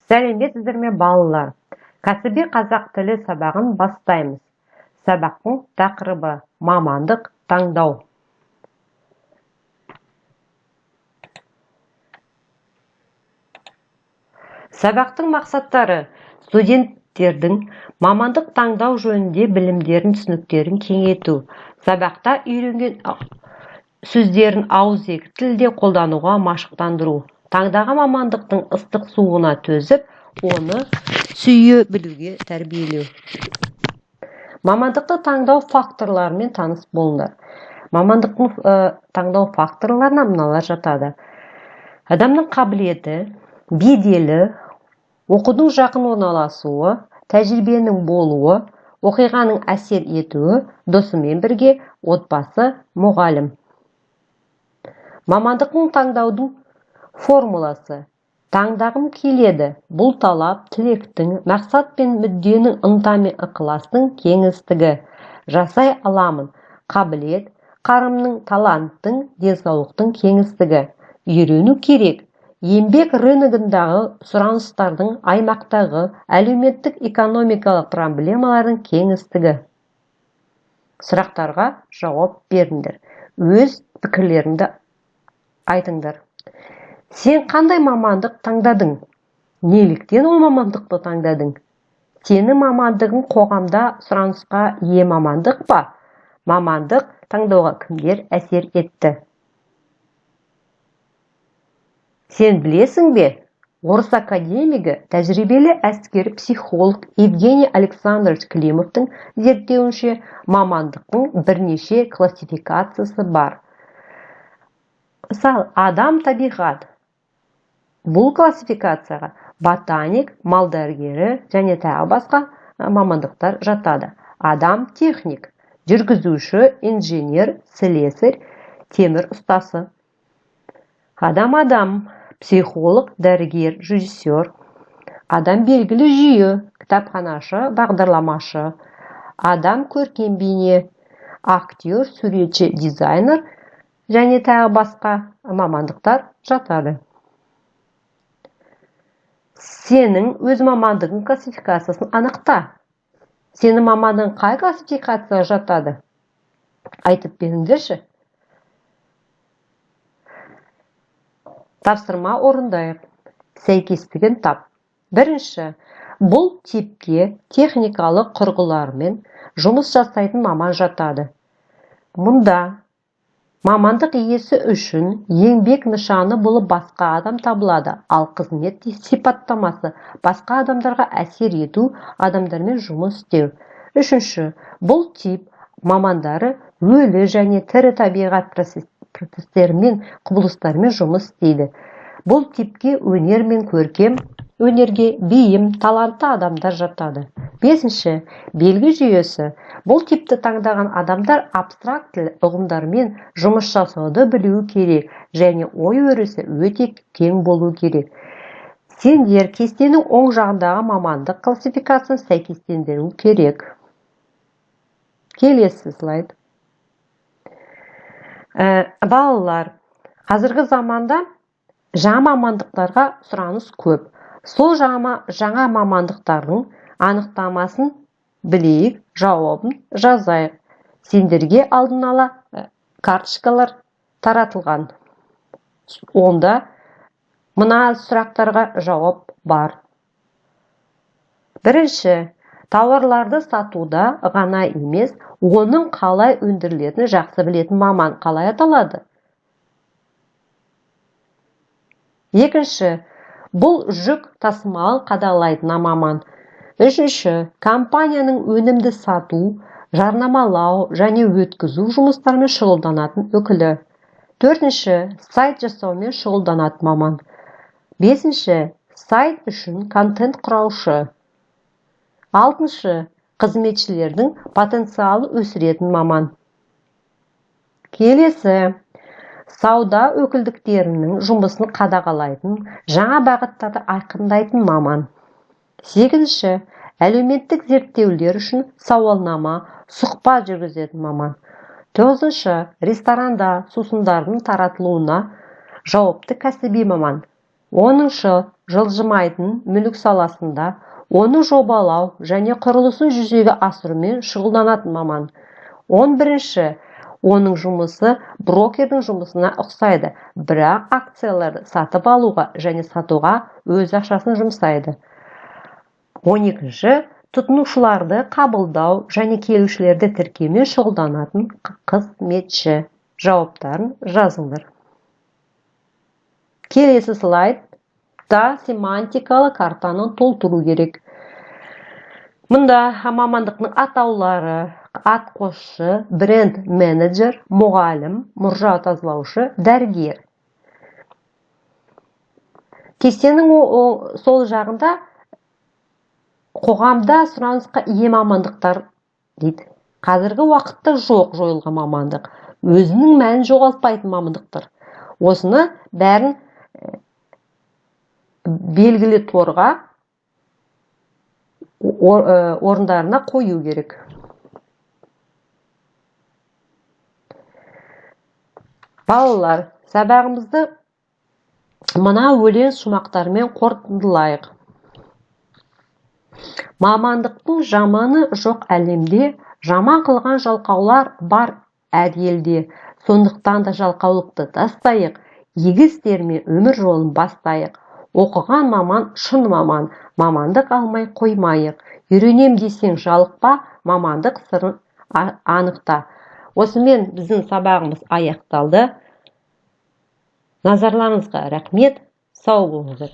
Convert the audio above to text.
Сәлеметсіздер ме балалар? Кәсіби қазақ тілі сабағын бастаймыз. Сабақтың тақырыбы мамандық таңдау. Сабақтың мақсаттары студенттердің мамандық таңдау жөнінде білімдерін, түсініктерін кеңейту. Сабақта үйренген сөздерін ауызекі тілде қолдануға машықтандыру. Таңдаған мамандықтың ыстық суына төзіп, оны сүйе білуге тәрбиелеу. Мамандықты таңдау факторларымен таныс болыңдар. Мамандықтың таңдау факторларына мыналар жатады. Адамның қабілеті, беделі, оқудың жақын орналасуы, тәжірибенің болуы, оқиғаның әсер етуі, досымен бірге отбасы, мұғалім. Мамандықтың таңдаудың формуласы. Таңдағым келеді. Бұл талап тілектің, мақсат пен мүдденің, ынта мен ықыластың кеңістігі. Жасай аламын. Қабілет, қарымның, таланттың, денсаулықтың кеңістігі. Үйрену керек. Еңбек рыногындағы сұраныстардың, аймақтағы әлеуметтік экономикалық проблемалардың кеңістігі. Сұрақтарға жауап беріңдер. Өз пікірлеріңді айтыңдар. Сен қандай мамандық таңдадың? Неліктен ол мамандықты таңдадың? Сенің мамандығың қоғамда сұранысқа ие мамандық па? Мамандық таңдауға кімдер әсер етті? Сен білесің бе? Орыс академигі, тәжірибелі әскери психолог Евгений Александрович Климовтың зерттеуінше мамандықтың бірнеше классификациясы бар. Мысалы, адам табиғат. Бұл классификацияға ботаник, мал дәрігері және тағы басқа мамандықтар жатады. Адам техник, жүргізуші, инженер, слесарь, темір ұстасы. Адам, психолог, дәрігер, режиссер. Адам белгілі жүйе, кітапханашы, бағдарламашы. Адам көркем бейне, актер, суретші, дизайнер және тағы басқа мамандықтар жатады. Сенің өз мамандығың классификациясын анықта. Сенің мамандығың қай классификацияға жатады? Айтып беріңдерші. Тапсырма орындайық. Сәйкестігін тап. Бірінші, бұл типке техникалық құрғылармен жұмыс жасайтын маман жатады. Мұнда мамандық иесі үшін еңбек нышаны болып басқа адам табылады, ал қызмет сипаттамасы басқа адамдарға әсер ету, адамдармен жұмыс істеу. Үшінші, бұл тип мамандары өлі және тірі табиғат процестермен, құбылыстармен жұмыс істейді. Бұл типке өнер мен көркем өнерге бейім, талантты адамдар жатады. Бесінші, белгі жүйесі. Бұл типті таңдаған адамдар абстракт ұғымдармен жұмыс жасауды білуі керек және ой өрісі өте кең болу керек. Сендер кестенің оң жағындағы мамандық классификациясын сәйкестендіру керек. Келесі слайд. Балалар, қазіргі заманда жаңа мамандықтарға сұраныс көп. Сол жаңа мамандықтардың анықтамасын білейік, жауабын жазайық. Сендерге алдын ала карточкалар таратылған. Онда мына сұрақтарға жауап бар. Бірінші, тауарларды сатуда ғана емес, оның қалай өндірілетінін жақсы білетін маман қалай аталады? Екінші, бұл жүк тасымалын қадағалайтын маман. Үшінші, компанияның өнімді сату, жарнамалау және өткізу жұмыстарымен шұғылданатын өкілі. Төртінші, сайт жасаумен шұғылданатын маман. Бесінші, сайт үшін контент құраушы. Алтыншы, қызметшілердің потенциалы өсіретін маман. Келесі, сауда өкілдіктерінің жұмысын қадағалайтын, жаңа бағыттарды айқындайтын маман. Сегізінші, әлеуметтік зерттеулер үшін сауалнама, сұхбат жүргізетін маман. Тоғызыншы, ресторанда сусындардың таратылуына жауапты кәсіби маман. 10-шы, жылжымайтын мүлік саласында оны жобалау және құрылысын жүзеге асырумен шұғылданатын маман. 11-ші, оның жұмысы брокердің жұмысына ұқсайды, бірақ акцияларды сатып алуға және сатуға өз ақшасын жұмсайды. 12-ші, тұтынушыларды қабылдау және келушілерді тіркеумен шұғылданатын қызметші. Жауаптарын жазыңдар. Келесі слайдта семантикалы картаны толтыру керек. Мұнда мамандықтың атаулары: атқосшы, бренд менеджер, мұғалім, мұржа тазалаушы, дәрігер. Кестенің сол жағында қоғамда сұранысқа ие мамандықтар дейді. Қазіргі уақытта жоқ жойылған мамандық, өзінің мәнін жоғалтпайтын мамандықтар. Осыны бәрін белгілі торға орындарына қою керек. Балалар, сабағымызды мына өлең шумақтарымен қорытындылайық. Мамандықтың жаманы жоқ әлемде, жаман қылған жалқаулар бар әр елде. Сондықтан да жалқаулықты тастайық, игі істермен өмір жолын бастайық. Оқыған маман шын маман, мамандық алмай қоймайық. Үйренем десең жалықпа, мамандық сырын анықта. Осымен біздің сабағымыз аяқталды. Назарларыңызға рахмет, сау болыңыздар.